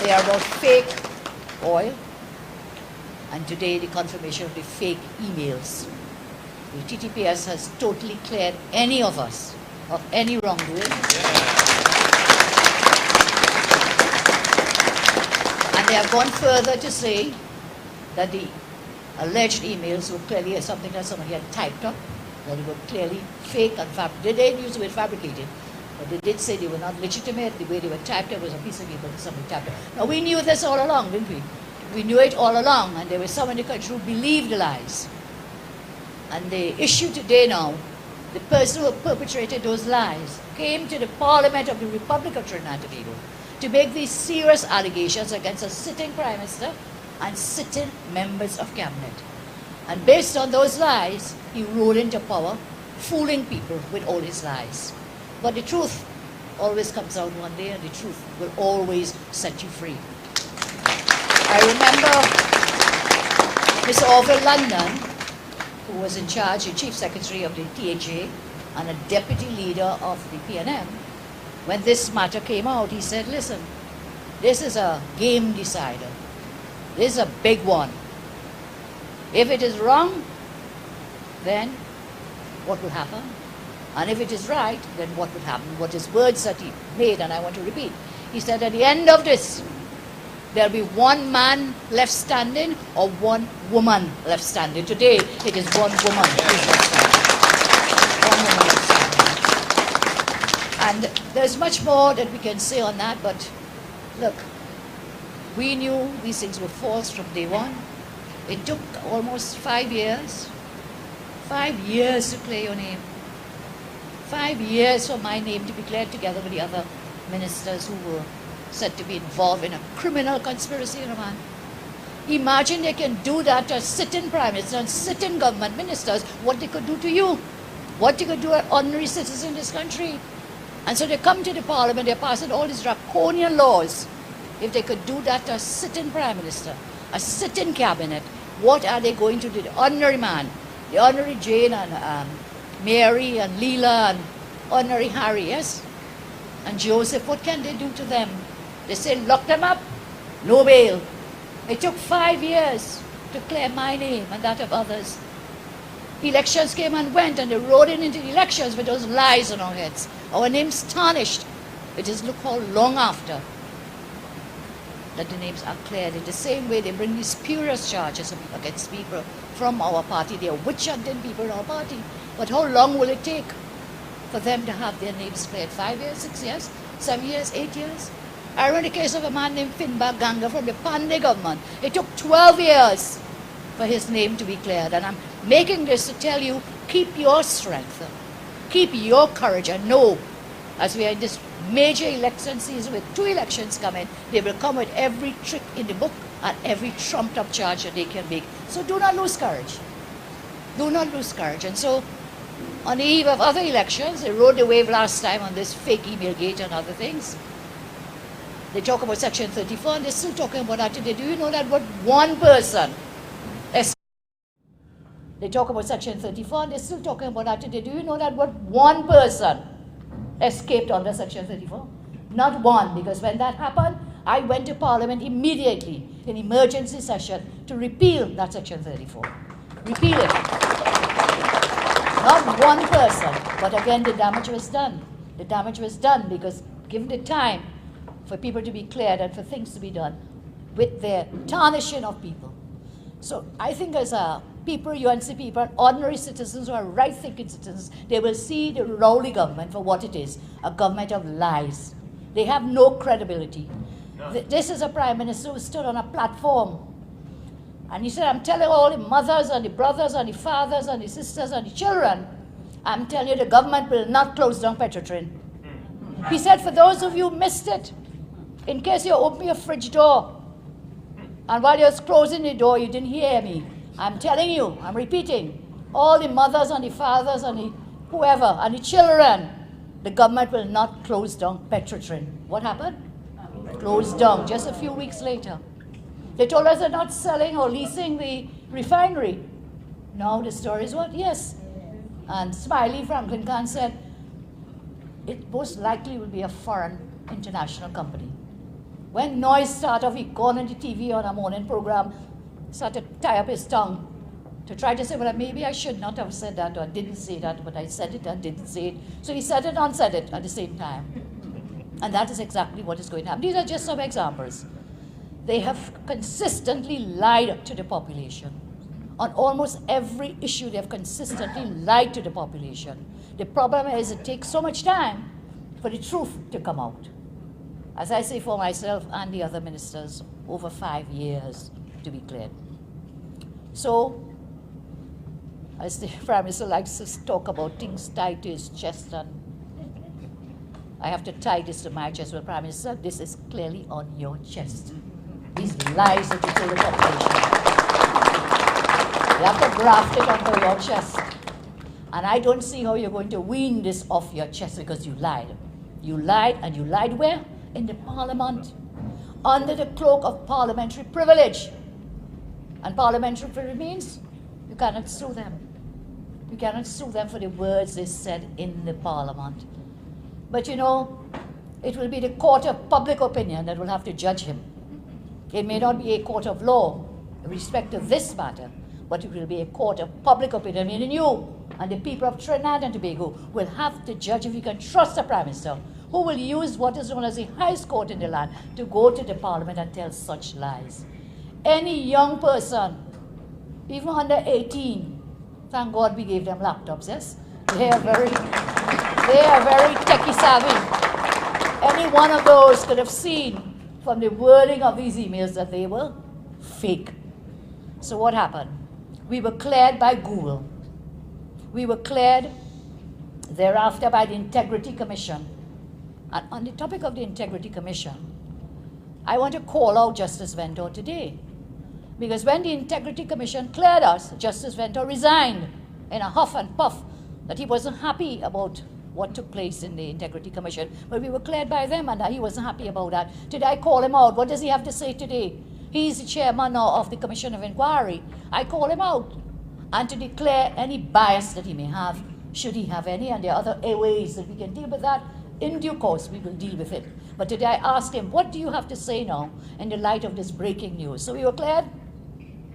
They are about fake oil, and today the confirmation of the fake emails. The TTPS has totally cleared any of us of any wrongdoing. And they have gone further to say that the alleged emails were clearly something that somebody had typed up, that they were clearly fake and fabricated. They didn't use the word fabricated, but they did say they were not legitimate. The way they were typed up was a piece of paper that somebody typed up. Now, we knew this all along, didn't we? We knew it all along, and there were some in the country who believed the lies. And the issue today now, the person who perpetrated those lies came to the Parliament of the Republic of Trinidad and Tobago to make these serious allegations against a sitting Prime Minister and sitting members of Cabinet. And based on those lies, he rode into power, fooling people with all his lies. But the truth always comes out one day, and the truth will always set you free. I remember Mr. Orville London, who was in charge, the Chief Secretary of the THA and a Deputy Leader of the PNM, when this matter came out, he said, listen, this is a game decider. This is a big one. If it is wrong, then what will happen? And if it is right, then what will happen? What his words that he made, and I want to repeat. He said, at the end of this, there'll be one man left standing or one woman left standing. Today, it is one woman who's left standing. One woman left standing. And there's much more that we can say on that, but look, we knew these things were false from day one. It took almost 5 years. 5 years to clear your name. 5 years for my name to be cleared together with the other ministers who were said to be involved in a criminal conspiracy in Oman. Imagine they can do that to a sitting Prime Minister and sitting government ministers, what they could do to you, what they could do to ordinary citizens in this country. And so they come to the Parliament, they're passing all these draconian laws. If they could do that to a sitting Prime Minister, a sitting Cabinet, what are they going to do? The ordinary man, the ordinary Jane and Mary and Leela and ordinary Harry, yes? And Joseph, what can they do to them? They say, lock them up, no bail. It took 5 years to clear my name and that of others. Elections came and went, and they rode into the elections with those lies on our heads. Our names tarnished. It is look how long after that the names are cleared. In the same way, they bring these spurious charges against people from our party. They are witch-hunting people in our party. But how long will it take for them to have their names cleared? 5 years, 6 years, 7 years, 8 years? I remember the case of a man named Finbar Ganga from the Pandey government. It took 12 years for his name to be cleared. And I'm making this to tell you, keep your strength, keep your courage, and know, as we are in this major election season with 2 elections coming, they will come with every trick in the book and every trumped up charge that they can make. So do not lose courage. Do not lose courage. And so, on the eve of other elections, they rode the wave last time on this fake email gate and other things. They talk about Section 34, and they're still talking about that today. Do you know that what one person... They talk about Section 34, and they're still talking about that today. Do you know that what one person escaped under Section 34? Not one, because when that happened, I went to Parliament immediately in emergency session to repeal that Section 34. Repeal it. Not one person, but again, the damage was done. The damage was done because given the time for people to be cleared and for things to be done with their tarnishing of people. So I think as a people, UNC people, and ordinary citizens who are right-thinking citizens, they will see the Rowley government for what it is, a government of lies. They have no credibility. No. This is a Prime Minister who stood on a platform and he said, I'm telling all the mothers and the brothers and the fathers and the sisters and the children, I'm telling you the government will not close down Petrotrin. He said, for those of you who missed it, in case you open your fridge door and while you're closing the door, you didn't hear me. I'm telling you, I'm repeating, all the mothers and the fathers and the whoever and the children, the government will not close down Petrotrin. What happened? Closed down just a few weeks later. They told us they're not selling or leasing the refinery. Now the story is what? Yes. And Smiley Franklin Khan said, it most likely will be a foreign international company. When noise started off, he gone on the TV on a morning program, started to tie up his tongue to try to say, well, maybe I should not have said that or didn't say that, but I said it and didn't say it. So he said it and said it at the same time. And that is exactly what is going to happen. These are just some examples. They have consistently lied to the population. On almost every issue, they have consistently lied to the population. The problem is it takes so much time for the truth to come out. As I say for myself and the other ministers, over 5 years to be cleared. So, as the Prime Minister likes to talk about things tied to his chest, and I have to tie this to my chest. Well, Prime Minister, this is clearly on your chest. These lies that you told the population. You have to graft it onto your chest. And I don't see how you're going to wean this off your chest because you lied. You lied, and you lied where? In the Parliament. Under the cloak of parliamentary privilege. And parliamentary privilege means you cannot sue them. You cannot sue them for the words they said in the Parliament. But you know, it will be the court of public opinion that will have to judge him. It may not be a court of law in respect to this matter, but it will be a court of public opinion, meaning you and the people of Trinidad and Tobago will have to judge if you can trust the Prime Minister, who will use what is known as the highest court in the land to go to the Parliament and tell such lies. Any young person, even under 18, thank God we gave them laptops, yes? They are very techie savvy. Any one of those could have seen from the wording of these emails that they were fake. So what happened? We were cleared by Google. We were cleared thereafter by the Integrity Commission. And on the topic of the Integrity Commission, I want to call out Justice Venter today. Because when the Integrity Commission cleared us, Justice Venter resigned in a huff and puff that he wasn't happy about what took place in the Integrity Commission. But we were cleared by them, and he wasn't happy about that. Today I call him out. What does he have to say today? He's the chairman now of the Commission of Inquiry. I call him out. And to declare any bias that he may have, should he have any, and there are other ways that we can deal with that. In due course, we will deal with it. But today I asked him, what do you have to say now in the light of this breaking news? So we were cleared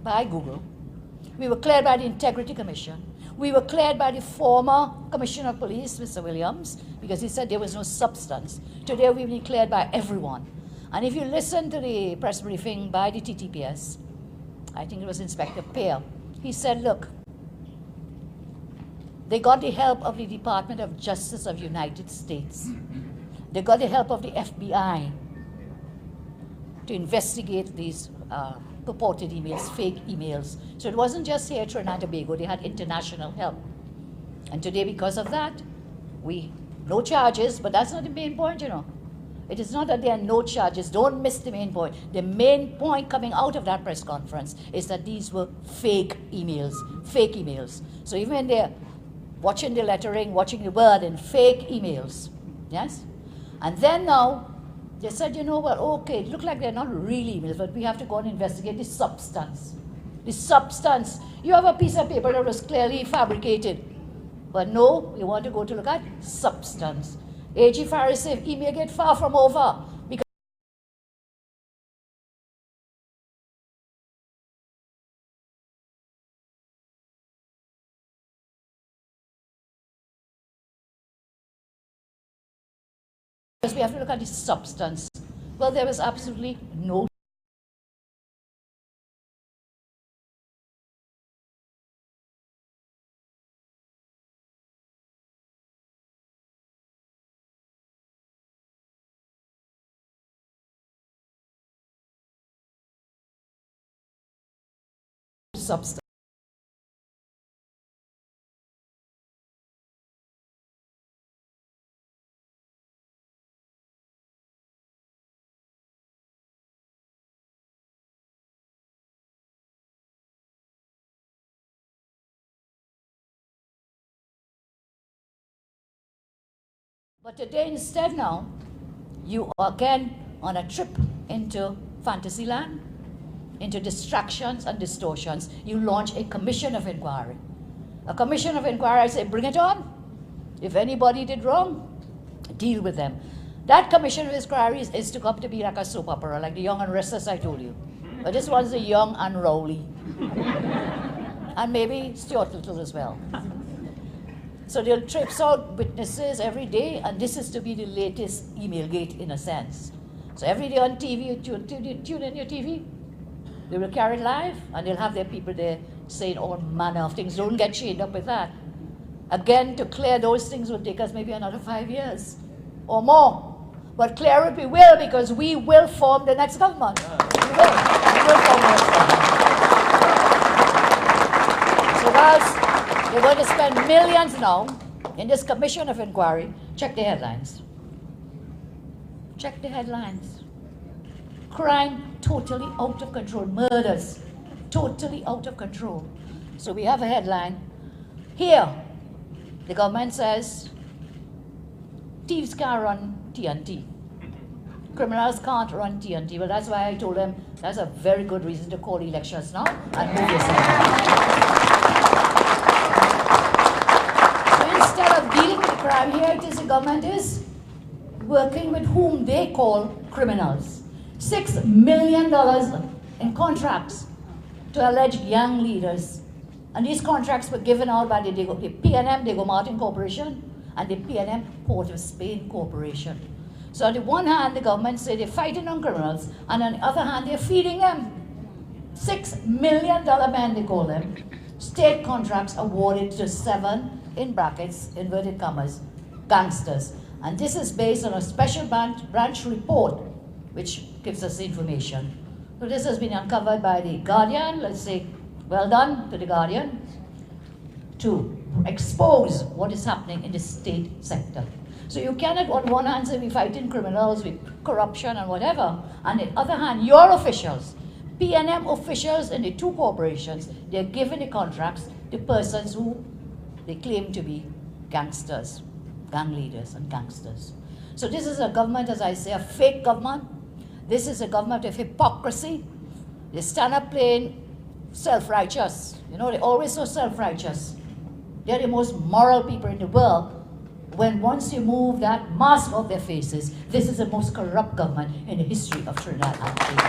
by Google. We were cleared by the Integrity Commission. We were cleared by the former Commissioner of Police, Mr. Williams, because he said there was no substance. Today we've been cleared by everyone. And if you listen to the press briefing by the TTPS, I think it was Inspector Pear, he said, look, they got the help of the Department of Justice of the United States. They got the help of the FBI to investigate these purported emails, fake emails. So it wasn't just here at Trinidad and Tobago, they had international help. And today, because of that, no charges, but that's not the main point, you know. It is not that there are no charges. Don't miss the main point. The main point coming out of that press conference is that these were fake emails. Fake emails. So even when they're watching the lettering, watching the word in fake emails, yes? And then now, they said, you know, well, okay, it looked like they're not real emails, but we have to go and investigate the substance. The substance. You have a piece of paper that was clearly fabricated. But no, we want to go to look at substance. A.G. Farris said, he may get far from over. Because we have to look at the substance. Well, there was absolutely no. Substance. But today instead now, you are again on a trip into Fantasyland, into distractions and distortions. You launch a commission of inquiry. A commission of inquiry, I say, bring it on. If anybody did wrong, deal with them. That commission of inquiry is to come to be like a soap opera, like the Young and Restless I told you. But this one's the Young and Rowley. And maybe Stuart Little as well. So they'll traipse out witnesses every day, and this is to be the latest email gate in a sense. So every day on TV, you tune in your TV, they will carry it live, and they'll have their people there saying all manner of things. Don't get chained up with that. Again, to clear those things will take us maybe another 5 years or more. But clear it we will, because we will form the next government. We will. We will form the next government. So whilst they're going to spend millions now in this commission of inquiry, check the headlines. Check the headlines. Crime totally out of control. Murders totally out of control. So we have a headline. Here, the government says, thieves can't run TNT. Criminals can't run TNT. Well, that's why I told them that's a very good reason to call elections now and move yourself. So instead of dealing with the crime, here it is the government is working with whom they call criminals. $6 million in contracts to alleged gang leaders. And these contracts were given out by the PNM, Diego Martin Corporation, and the PNM Port of Spain Corporation. So on the one hand, the government say they're fighting on criminals, and on the other hand, they're feeding them. $6 million men, they call them. State contracts awarded to 7, in brackets, inverted commas, gangsters. And this is based on a special branch report, which gives us information. So this has been uncovered by the Guardian. Let's say, well done to the Guardian, to expose what is happening in the state sector. So you cannot on one hand say we're fighting criminals with corruption and whatever, and on the other hand, your officials, PNM officials in the 2 corporations, they're giving the contracts to persons who they claim to be gangsters, gang leaders and gangsters. So this is a government, as I say, a fake government. This is a government of hypocrisy. They stand up playing self-righteous. You know, they're always so self-righteous. They're the most moral people in the world. When once you move that mask off their faces, this is the most corrupt government in the history of Trinidad and Tobago.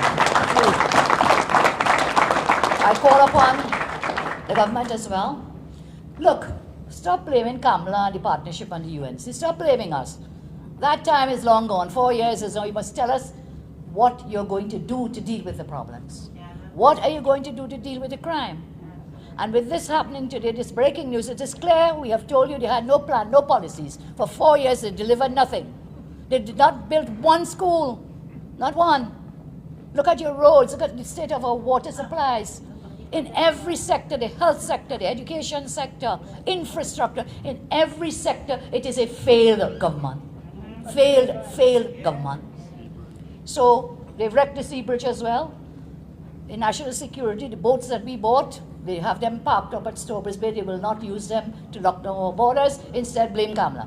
I call upon the government as well. Look, stop blaming Kamala and the partnership and the UNC. Stop blaming us. That time is long gone. 4 years is now. You must tell us what you're going to do to deal with the problems. What are you going to do to deal with the crime? And with this happening today, this breaking news, it is clear we have told you they had no plan, no policies. For 4 years, they delivered nothing. They did not build one school, not one. Look at your roads, look at the state of our water supplies. In every sector, the health sector, the education sector, infrastructure, in every sector, it is a failed government. Failed government. So they've wrecked the sea bridge as well. In national security, the boats that we bought, they have them parked up at Stowbridge Bay. They will not use them to lock down our borders. Instead, blame Kamala.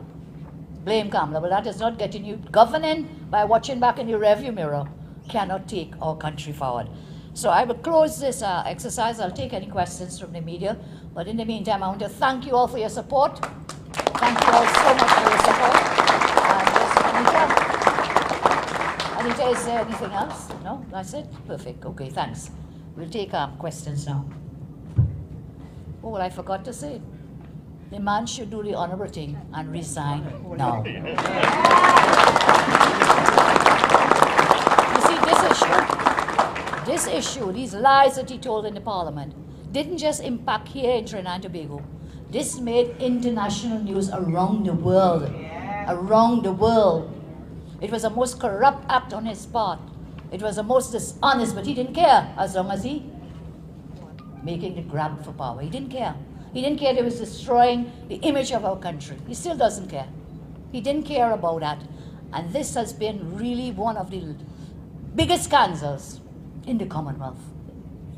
Blame Kamala. But that is not getting you governing by watching back in your rearview mirror. Cannot take our country forward. So I will close this exercise. I'll take any questions from the media. But in the meantime, I want to thank you all for your support. Thank you all so much for your support. And yes, Anita, is there anything else? No? That's it? Perfect. Okay, thanks. We'll take questions now. Oh, well, I forgot to say. The man should do the honorable thing and resign now. You see, this issue, these lies that he told in the parliament, didn't just impact here in Trinidad and Tobago. This made international news around the world. Around the world. It was the most corrupt act on his part. It was the most dishonest, but he didn't care as long as he making the grab for power. He didn't care. He didn't care that it was destroying the image of our country. He still doesn't care. He didn't care about that. And this has been really one of the biggest scandals in the Commonwealth,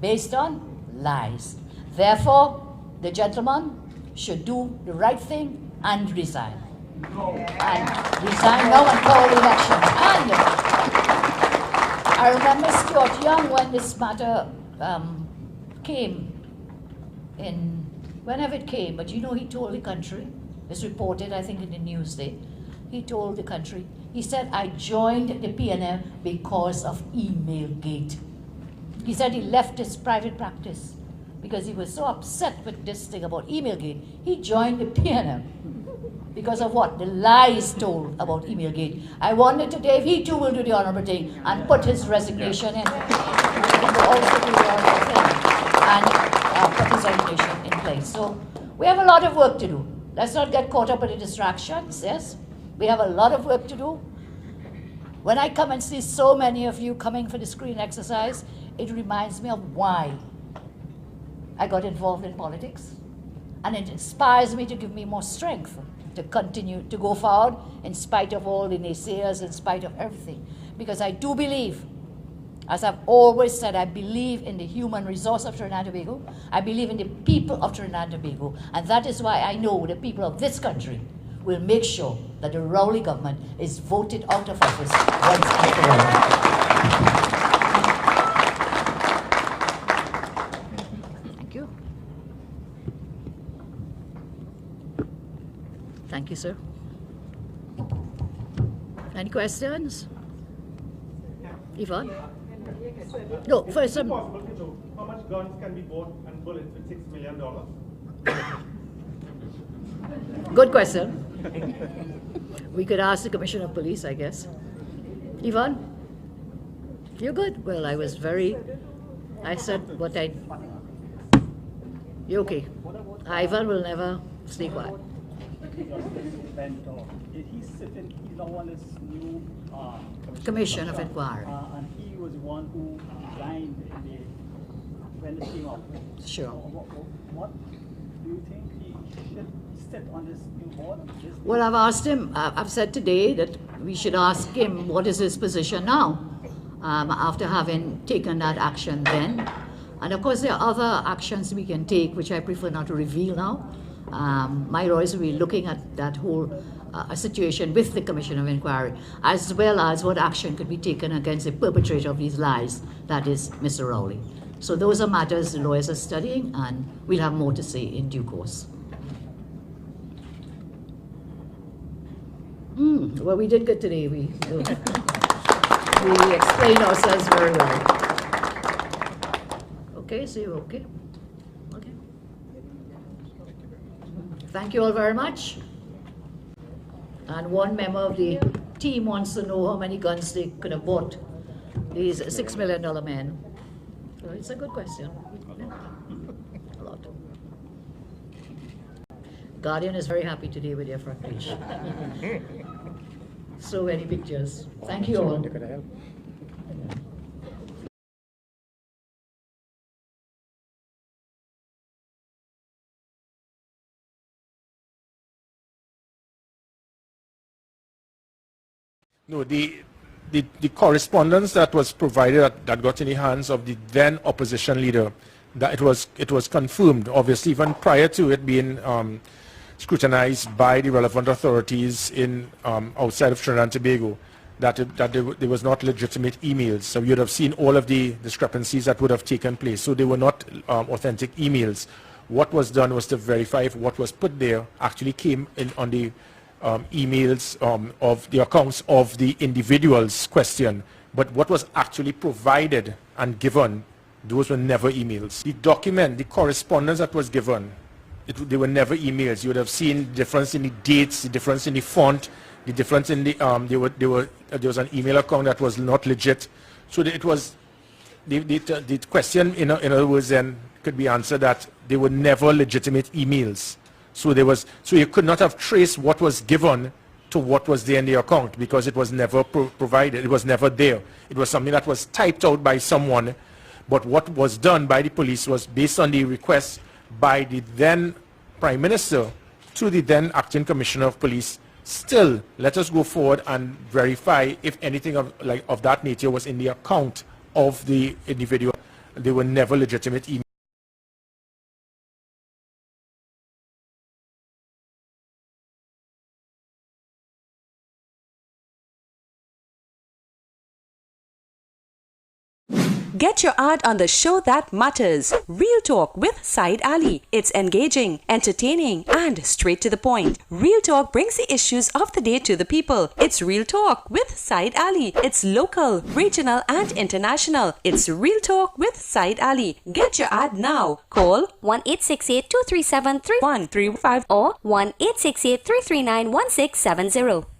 based on lies. Therefore, the gentleman should do the right thing and resign. And resign now and call the election. And I remember Stuart Young when this matter came in, whenever it came, but you know, he told the country, it's reported, I think, in the Newsday, he told the country He said, I joined the PNM because of email gate. He said he left his private practice because he was so upset with this thing about email gate. He joined the PNM because of what? The lies told about email gate. I wonder today if he too will do the honorable thing and put his resignation in. He will also do the honorable thing and put his resignation in place. So we have a lot of work to do. Let's not get caught up in the distractions, yes? We have a lot of work to do. When I come and see so many of you coming for the screen exercise, it reminds me of why I got involved in politics. And it inspires me to give me more strength to continue to go forward in spite of all the naysayers, in spite of everything. Because I do believe, as I've always said, I believe in the human resource of Trinidad and Tobago. I believe in the people of Trinidad and Tobago. And that is why I know the people of this country will make sure that the Rowley government is voted out of office once and for all. Thank you. Thank you, sir. Any questions? Yvonne? No, first Is it possible to know how much guns can be bought and bullets with $6 million? Good question. We could ask the Commissioner of Police, I guess. Yvonne? You're good? Well, I was I said what I... You're okay. Ivan will never stay quiet. Did he sit in, he's on this new Commission of Inquiry. And he was the one who resigned when this came up. Sure. What do you think he should sit on this new board? Well, I've asked him, I've said today that we should ask him what is his position now, after having taken that action then. And of course, there are other actions we can take, which I prefer not to reveal now. My lawyers will be looking at that whole situation with the Commission of Inquiry, as well as what action could be taken against the perpetrator of these lies, that is Mr. Rowley. So those are matters the lawyers are studying, and we'll have more to say in due course. Well, we did good today. We explained ourselves very well. Okay, so you're okay? Okay. Thank you all very much. And one member of the team wants to know how many guns they could have bought, these $6 million men. So it's a good question. Yeah. A lot. Guardian is very happy today with their front page. So many pictures. Thank you all. No, the correspondence that was provided that got in the hands of the then opposition leader, that it was confirmed, obviously, even prior to it being scrutinized by the relevant authorities in outside of Trinidad and Tobago, that there was not legitimate emails. So you would have seen all of the discrepancies that would have taken place. So they were not authentic emails. What was done was to verify if what was put there actually came in on the emails of the accounts of the individuals questioned, but what was actually provided and given, those were never emails. The document, the correspondence that was given, they were never emails. You would have seen the difference in the dates, the difference in the font, the difference in the there was an email account that was not legit. So it was the question in other words then could be answered that they were never legitimate emails. So you could not have traced what was given to what was there in the account because it was never provided. It was never there. It was something that was typed out by someone, but what was done by the police was based on the request by the then Prime Minister to the then Acting Commissioner of Police. Still, let us go forward and verify if anything of that nature was in the account of the individual. They were never legitimate emails. Get your ad on the show that matters. Real Talk with Saieed Ali. It's engaging, entertaining, and straight to the point. Real Talk brings the issues of the day to the people. It's Real Talk with Saieed Ali. It's local, regional, and international. It's Real Talk with Saieed Ali. Get your ad now. Call 1-868-237-3135 or 1-868-339-1670.